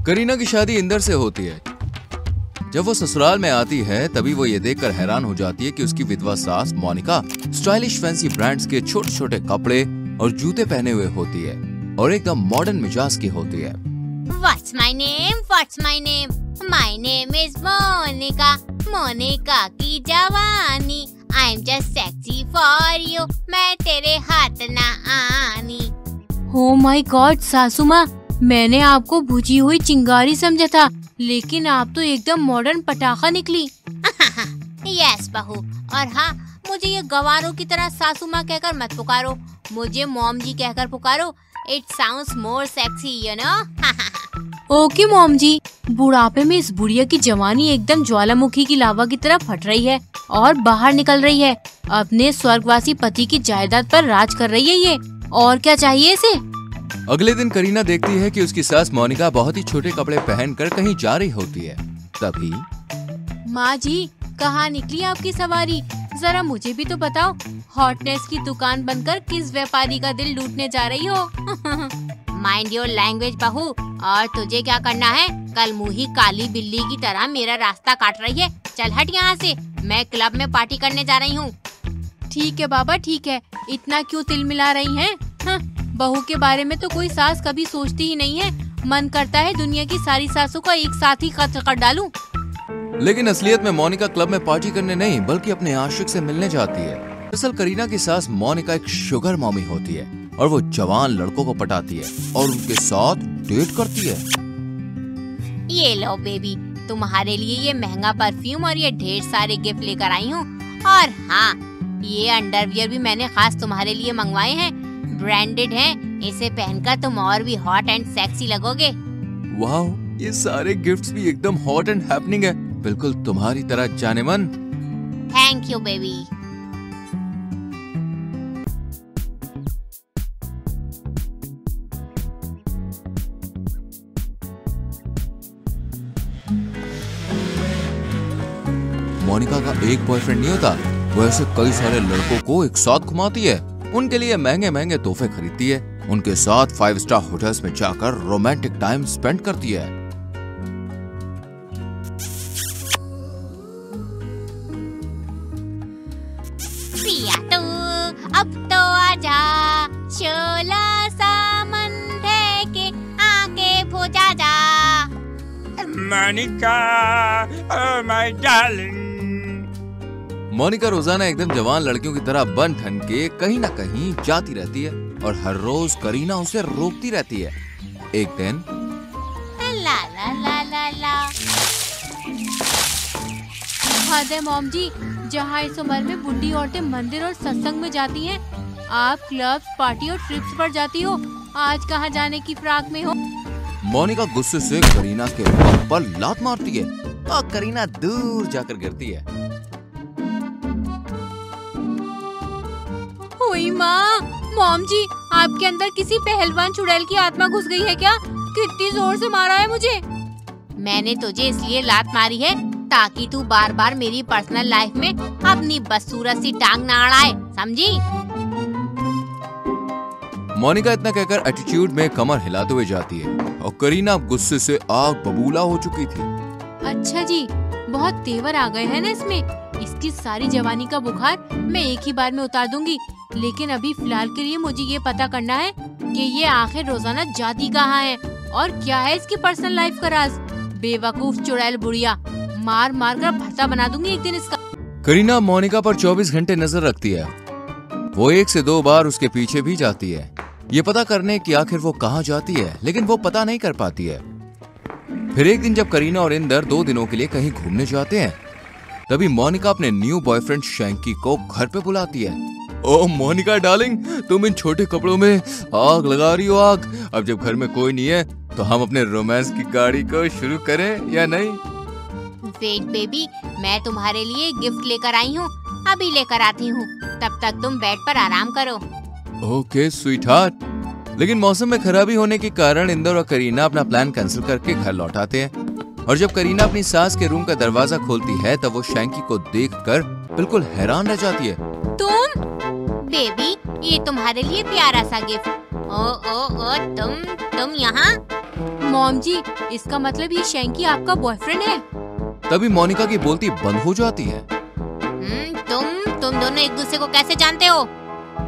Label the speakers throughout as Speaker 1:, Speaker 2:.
Speaker 1: करीना की शादी इंदर से होती है। जब वो ससुराल में आती है तभी वो ये देखकर हैरान हो जाती है कि उसकी विधवा सास मोनिका स्टाइलिश फैंसी ब्रांड्स के छोटे छोटे कपड़े और जूते पहने हुए होती है और एकदम मॉडर्न मिजाज की होती है।
Speaker 2: What's my name? What's my name? My name is Monica. Monica की जवानी। I'm just sexy for you. मैं तेरे हाथ ना आनी।
Speaker 3: Oh my God, सासू माँ, मैंने आपको बुझी हुई चिंगारी समझा था, लेकिन आप तो एकदम मॉडर्न पटाखा निकली।
Speaker 2: यस बहू, और हाँ, मुझे ये गवारों की तरह सासू माँ कहकर मत पुकारो, मुझे मॉम जी कहकर पुकारो। It sounds more sexy, you know?
Speaker 3: Okay mom ji. बुढ़ापे में इस बुढ़िया की जवानी एकदम ज्वालामुखी की लावा की तरह फट रही है और बाहर निकल रही है। अपने स्वर्गवासी पति की जायदाद पर राज कर रही है ये। और क्या चाहिए इसे?
Speaker 1: अगले दिन करीना देखती है कि उसकी सास मोनिका बहुत ही छोटे कपड़े पहनकर कहीं जा रही होती है। तभी
Speaker 3: माँ जी, कहाँ निकली आपकी सवारी? जरा मुझे भी तो बताओ, हॉटनेस की दुकान बनकर किस व्यापारी का दिल लूटने जा रही हो?
Speaker 2: माइंड योर लैंग्वेज बहू। और तुझे क्या करना है? कल मुही काली बिल्ली की तरह मेरा रास्ता काट रही है। चल हट यहाँ से, मैं क्लब में पार्टी करने जा रही हूँ।
Speaker 3: ठीक है बाबा, ठीक है। इतना क्यों तिल मिला रही हैं? हाँ, बहू के बारे में तो कोई सास कभी सोचती ही नहीं है। मन करता है दुनिया की सारी सासों का एक साथ ही कत्ल कर डालूं।
Speaker 1: लेकिन असलियत में मोनिका क्लब में पार्टी करने नहीं बल्कि अपने आशिक से मिलने जाती है। दरअसल करीना की सास मोनिका एक शुगर मॉमी होती है और वो जवान लड़कों को पटाती है और उनके साथ डेट करती है।
Speaker 2: ये लो बेबी, तुम्हारे लिए ये महंगा परफ्यूम और ये ढेर सारे गिफ्ट लेकर आई हूँ। और हाँ, ये अंडरवियर भी मैंने खास तुम्हारे लिए मंगवाए हैं, ब्रांडेड हैं। इसे पहनकर तुम और भी हॉट एंड सेक्सी लगोगे।
Speaker 1: वाह, ये सारे गिफ्ट्स भी एकदम हॉट एंड हैपनिंग है, बिल्कुल तुम्हारी तरह जाने मन।
Speaker 2: Thank you baby.
Speaker 1: मोनिका का एक बॉयफ्रेंड नहीं होता, वो ऐसे कई सारे लड़कों को एक साथ घुमाती है, उनके लिए महंगे महंगे तोहफे खरीदती है, उनके साथ 5 स्टार होटल्स में जाकर रोमांटिक टाइम स्पेंड करती है।
Speaker 2: पिया तू अब तो आजा, शोला सामन के आके भुजा जा।
Speaker 4: Monika, oh my darling।
Speaker 1: Monika रोजाना एकदम जवान लड़कियों की तरह बन ठन के कहीं ना कहीं जाती रहती है और हर रोज करीना उसे रोकती रहती है। एक दिन
Speaker 2: ला ला ला ला ला।
Speaker 3: हद है मॉम जी, जहाँ इस उम्र में बुढ़ी औरतें मंदिर और सत्संग में जाती हैं, आप क्लब्स, पार्टी और ट्रिप्स पर जाती हो। आज कहाँ जाने की फिराक में हो?
Speaker 1: मोनिका गुस्से से करीना के मुंह पर लात मारती है और करीना दूर जाकर गिरती है।
Speaker 3: ओई माँ, मॉम जी, आपके अंदर किसी पहलवान चुड़ैल की आत्मा घुस गई है क्या? कितनी जोर से मारा है मुझे।
Speaker 2: मैंने तुझे इसलिए लात मारी है ताकि तू बार बार मेरी पर्सनल लाइफ में अपनी बदसूरत सी टांग ना अड़ाए, समझी?
Speaker 1: मोनिका इतना कहकर एटीट्यूड में कमर हिलाते हुए जाती है और करीना गुस्से से आग बबूला हो चुकी थी।
Speaker 3: अच्छा जी, बहुत तेवर आ गए हैं ना इसमें। इसकी सारी जवानी का बुखार मैं एक ही बार में उतार दूंगी, लेकिन अभी फिलहाल के लिए मुझे ये पता करना है कि ये आखिर रोजाना जाती कहाँ है और क्या है इसकी पर्सनल लाइफ का राज। बेवकूफ चुड़ैल बुढ़िया, मार मार कर भरता बना दूंगी एक दिन इसका।
Speaker 1: करीना मोनिका पर 24 घंटे नजर रखती है। वो 1 से 2 बार उसके पीछे भी जाती है, ये पता करने कि आखिर वो कहाँ जाती है, लेकिन वो पता नहीं कर पाती है। फिर एक दिन जब करीना और इंदर 2 दिनों के लिए कहीं घूमने जाते हैं, तभी मोनिका अपने न्यू बॉयफ्रेंड शैंकी को घर पे बुलाती है। ओह मोनिका डार्लिंग, तुम इन छोटे कपड़ों में आग लगा रही हो आग। अब जब घर में कोई नहीं है तो हम अपने रोमांस की गाड़ी को शुरू करें या नहीं?
Speaker 2: वेट बेबी, मैं तुम्हारे लिए गिफ्ट लेकर आई हूँ, अभी लेकर आती हूँ। तब तक तुम बेड पर आराम करो।
Speaker 1: Okay sweetheart. लेकिन मौसम में खराबी होने के कारण इंदर और करीना अपना प्लान कैंसिल करके घर लौट आते हैं। और जब करीना अपनी सास के रूम का दरवाजा खोलती है तब वो शैंकी को देखकर बिल्कुल हैरान रह जाती है।
Speaker 3: तुम?
Speaker 2: बेबी, ये तुम्हारे लिए प्यारा सा गिफ्ट। ओ तुम यहाँ?
Speaker 3: मॉम जी, इसका मतलब ये शैंकी आपका बॉयफ्रेंड है?
Speaker 1: तभी मोनिका की बोलती बंद हो जाती है।
Speaker 2: तुम दोनों एक दूसरे को कैसे जानते हो?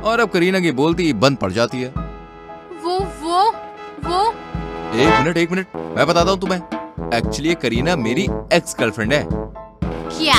Speaker 1: और अब करीना की बोलती बंद पड़ जाती है।
Speaker 3: वो
Speaker 1: एक मिनट, मैं बताता हूँ तुम्हें। एक्चुअली करीना मेरी एक्स गर्लफ्रेंड है।
Speaker 2: क्या?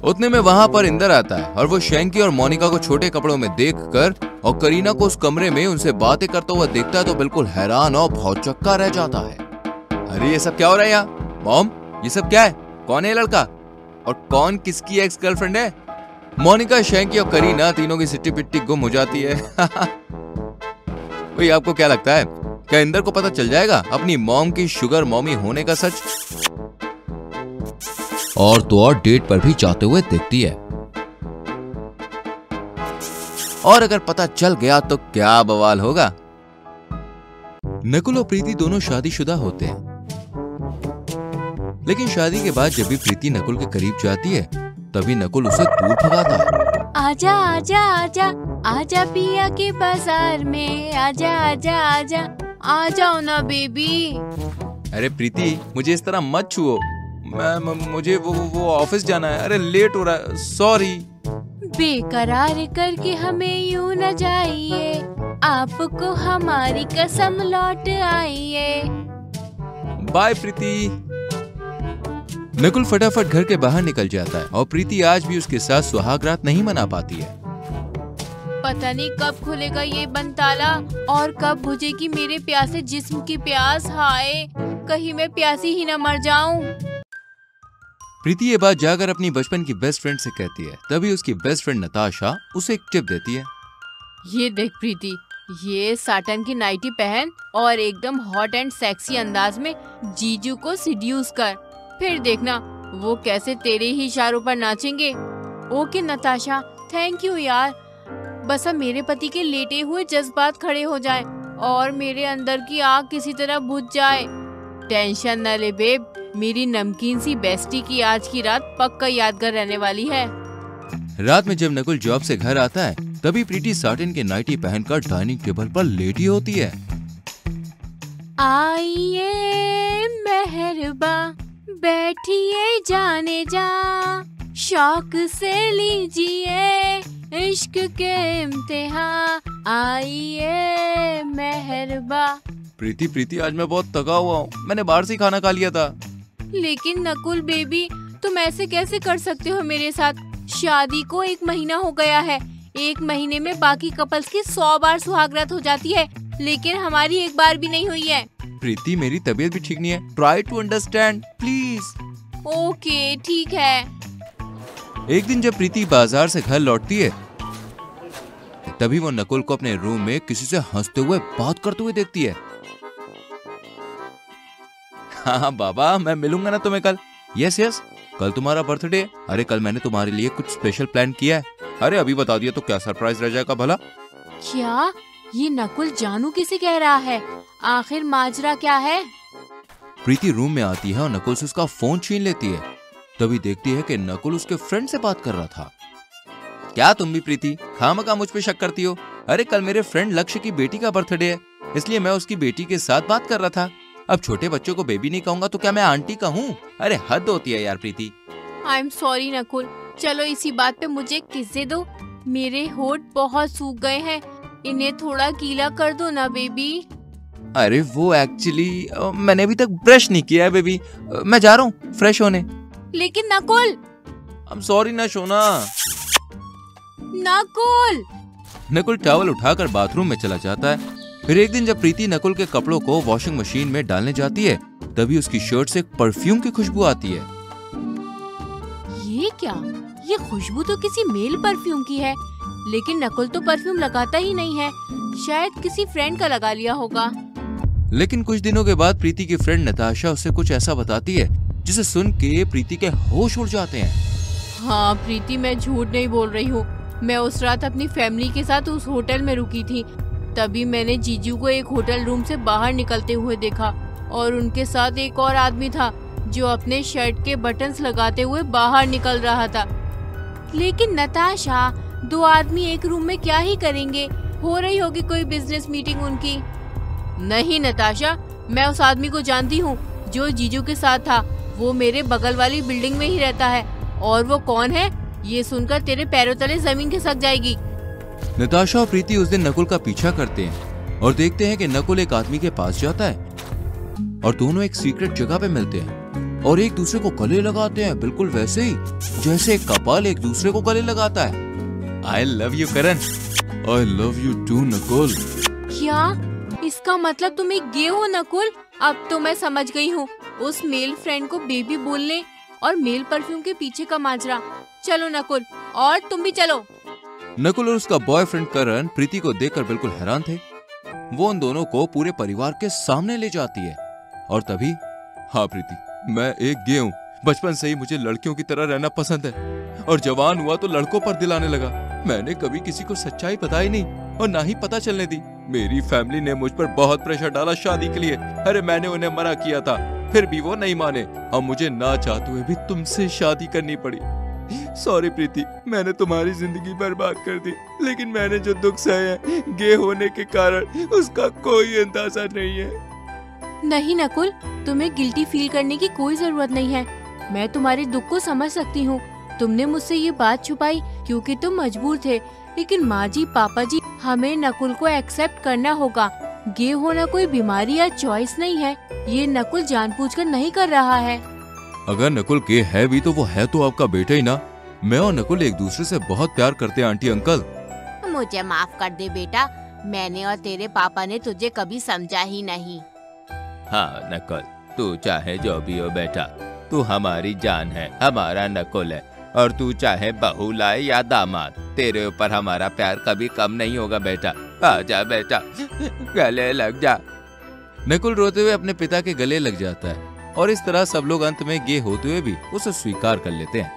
Speaker 1: उतने में वहाँ पर इंदर आता है और वो शैंकी और मोनिका को छोटे कपड़ों में देखकर और करीना को उस कमरे में उनसे बातें करता हुआ देखता है तो बिल्कुल हैरान और भौचक्का रह जाता है। अरे ये सब क्या हो रहा है यहाँ? मॉम, ये सब क्या है? कौन है ये लड़का और कौन किसकी एक्स गर्लफ्रेंड है? मोनिका, शैंकी और करीना तीनों की सिट्टी पिट्टी गुम हो जाती है। भाई आपको क्या लगता है, क्या इंदर को पता चल जाएगा अपनी मॉम की शुगर मॉमी होने का सच? और तो और डेट पर भी जाते हुए देखती है। और अगर पता चल गया तो क्या बवाल होगा। नकुल और प्रीति दोनों शादीशुदा होते हैं, लेकिन शादी के बाद जब भी प्रीति नकुल के करीब जाती है तभी नकुल उसे दूर भगाता है।
Speaker 3: आजा आजा आजा आजा पिया के बाजार में, आजा आजा आजा, आ जाओ ना बेबी।
Speaker 1: अरे प्रीति, मुझे इस तरह मत छुओ, मुझे वो ऑफिस जाना है। अरे लेट हो रहा है, सॉरी।
Speaker 3: बेकरार करके हमें यूं न जाइए, आपको हमारी कसम लौट आइए।
Speaker 1: बाय प्रीति। नकुल फटाफट घर के बाहर निकल जाता है और प्रीति आज भी उसके साथ सुहाग रात नहीं मना पाती है।
Speaker 3: पता नहीं कब खुलेगा ये बंद ताला और कब बुझेगी मेरे प्यासे जिस्म की प्यास। हाय, कहीं मैं प्यासी ही न मर जाऊं।
Speaker 1: प्रीति ये बात जाकर अपनी बचपन की बेस्ट फ्रेंड से कहती है। तभी उसकी बेस्ट फ्रेंड नताशा उसे एक टिप देती है।
Speaker 3: ये देख प्रीति, ये साटन की नाइटी पहन और एकदम हॉट एंड सेक्सी अंदाज में जीजू को सीड्यूस कर, फिर देखना वो कैसे तेरे ही इशारों पर नाचेंगे। ओके नताशा, थैंक यू यार। बस अब मेरे पति के लेटे हुए जज्बात खड़े हो जाएं और मेरे अंदर की आग किसी तरह बुझ जाए। टेंशन न ले बेब, मेरी नमकीन सी बेस्टी की आज की रात पक्का यादगार रहने वाली है।
Speaker 1: रात में जब नकुल जॉब से घर आता है तभी प्रीति साटिन के नाइटी पहनकर डाइनिंग टेबल पर लेटी होती है।
Speaker 3: आइए मेहरबा, बैठिए जाने जा, शौक से लीजिए इश्क के इम्तिहान, आइए मेहरबा।
Speaker 1: प्रीति, आज मैं बहुत थका हुआ हूँ, मैंने बाहर से खाना खा लिया था।
Speaker 3: लेकिन नकुल बेबी, तुम ऐसे कैसे कर सकते हो मेरे साथ? शादी को 1 महीना हो गया है। 1 महीने में बाकी कपल्स की 100 बार सुहागरात हो जाती है, लेकिन हमारी एक बार भी नहीं हुई है।
Speaker 1: प्रीति, मेरी तबीयत भी ठीक नहीं है, try to understand please.
Speaker 3: Okay ठीक है।
Speaker 1: एक दिन जब प्रीति बाजार से घर लौटती है तभी वो नकुल को अपने रूम में किसी से हंसते हुए बात करते हुए देखती है। हाँ बाबा, मैं मिलूंगा ना तुम्हें कल। यस, कल तुम्हारा बर्थडे। अरे कल मैंने तुम्हारे लिए कुछ स्पेशल प्लान किया है। अरे अभी बता दिया तो क्या सरप्राइज रह जाएगा भला।
Speaker 3: क्या ये नकुल जानू किसे कह रहा है? आखिर माजरा क्या है?
Speaker 1: प्रीति रूम में आती है और नकुल से उसका फोन छीन लेती है। तभी देखती है कि नकुल उसके फ्रेंड से बात कर रहा था। क्या तुम भी प्रीति खामखा मुझ पे शक करती हो? अरे कल मेरे फ्रेंड लक्ष्य की बेटी का बर्थडे है, इसलिए मैं उसकी बेटी के साथ बात कर रहा था। अब छोटे बच्चों को बेबी नहीं कहूंगा तो क्या मैं आंटी कहूँ? अरे हद होती है यार प्रीति।
Speaker 3: आई एम सॉरी नकुल, चलो इसी बात पे मुझे एक किस दे दो। मेरे होठ बहुत सूख गए हैं, इन्हें थोड़ा गीला कर दो ना बेबी।
Speaker 1: अरे वो एक्चुअली मैंने अभी तक ब्रश नहीं किया है बेबी, मैं जा रहा हूँ फ्रेश होने।
Speaker 3: लेकिन नकुल।
Speaker 1: I'm sorry ना सोना। नकुल टॉवल उठाकर बाथरूम में चला जाता है। फिर एक दिन जब प्रीति नकुल के कपड़ों को वॉशिंग मशीन में डालने जाती है तभी उसकी शर्ट से एक परफ्यूम की खुशबू आती है।
Speaker 3: ये क्या? ये खुशबू तो किसी मेल परफ्यूम की है, लेकिन नकुल तो परफ्यूम लगाता ही नहीं है, शायद किसी फ्रेंड का लगा लिया होगा।
Speaker 1: लेकिन कुछ दिनों के बाद प्रीति की फ्रेंड नताशा उसे कुछ ऐसा बताती है जिसे सुन के प्रीति के होश उड़ जाते हैं।
Speaker 3: हाँ प्रीति, मैं झूठ नहीं बोल रही हूँ। मैं उस रात अपनी फैमिली के साथ उस होटल में रुकी थी। तभी मैंने जीजू को एक होटल रूम से बाहर निकलते हुए देखा और उनके साथ एक और आदमी था जो अपने शर्ट के बटन्स लगाते हुए बाहर निकल रहा था। लेकिन नताशा, 2 आदमी एक रूम में क्या ही करेंगे? हो रही होगी कोई बिजनेस मीटिंग उनकी। नहीं नताशा, मैं उस आदमी को जानती हूँ जो जीजू के साथ था। वो मेरे बगल वाली बिल्डिंग में ही रहता है। और वो कौन है ये सुनकर तेरे पैरों तले जमीन खिसक जाएगी।
Speaker 1: नताशा और प्रीति उस दिन नकुल का पीछा करते हैं और देखते हैं कि नकुल एक आदमी के पास जाता है और दोनों एक सीक्रेट जगह पे मिलते हैं और एक दूसरे को गले लगाते हैं, बिल्कुल वैसे ही जैसे एक कपल एक दूसरे को गले लगाता है। I love you Karan. I love you too Nakul.
Speaker 3: क्या इसका मतलब तुम एक गे हो नकुल? अब तो मैं समझ गई हूँ उस मेल फ्रेंड को बेबी बोलने और मेल परफ्यूम के पीछे का माजरा। चलो नकुल, और तुम भी चलो।
Speaker 1: नकुल और उसका बॉयफ्रेंड करण प्रीति को देखकर बिल्कुल हैरान थे। वो उन दोनों को पूरे परिवार के सामने ले जाती है और तभी, हाँ प्रीति, मैं एक गे हूँ। बचपन से ही मुझे लड़कियों की तरह रहना पसंद है और जवान हुआ तो लड़कों पर दिल आने लगा। मैंने कभी किसी को सच्चाई बताई नहीं और ना ही पता चलने दी। मेरी फैमिली ने मुझ पर बहुत प्रेशर डाला शादी के लिए। अरे मैंने उन्हें मना किया था, फिर भी वो नहीं माने और मुझे ना चाहते हुए भी तुमसे शादी करनी पड़ी। सॉरी प्रीति, मैंने तुम्हारी जिंदगी बर्बाद कर दी, लेकिन मैंने जो दुख सहे हैं गे होने के कारण उसका कोई अंदाजा नहीं है।
Speaker 3: नहीं नकुल, तुम्हें गिल्टी फील करने की कोई जरूरत नहीं है। मैं तुम्हारे दुख को समझ सकती हूँ। तुमने मुझसे ये बात छुपाई क्योंकि तुम मजबूर थे, लेकिन माँ जी, पापा जी, हमें नकुल को एक्सेप्ट करना होगा। गे होना कोई बीमारी या चॉइस नहीं है। ये नकुल जानबूझकर नहीं कर रहा है।
Speaker 1: अगर नकुल गे है भी तो वो है तो आपका बेटा ही ना। मैं और नकुल एक दूसरे से बहुत प्यार करते हैं आंटी अंकल।
Speaker 2: मुझे माफ कर दे बेटा, मैंने और तेरे पापा ने तुझे कभी समझा ही नहीं।
Speaker 5: हाँ नकुल, तू चाहे जो भी हो बेटा, तू हमारी जान है, हमारा नकुल है। और तू चाहे बहू लाए या दामाद, तेरे ऊपर हमारा प्यार कभी कम नहीं होगा बेटा। आजा बेटा, गले लग जा।
Speaker 1: नकुल रोते हुए अपने पिता के गले लग जाता है और इस तरह सब लोग अंत में गे होते हुए भी उसे स्वीकार कर लेते हैं।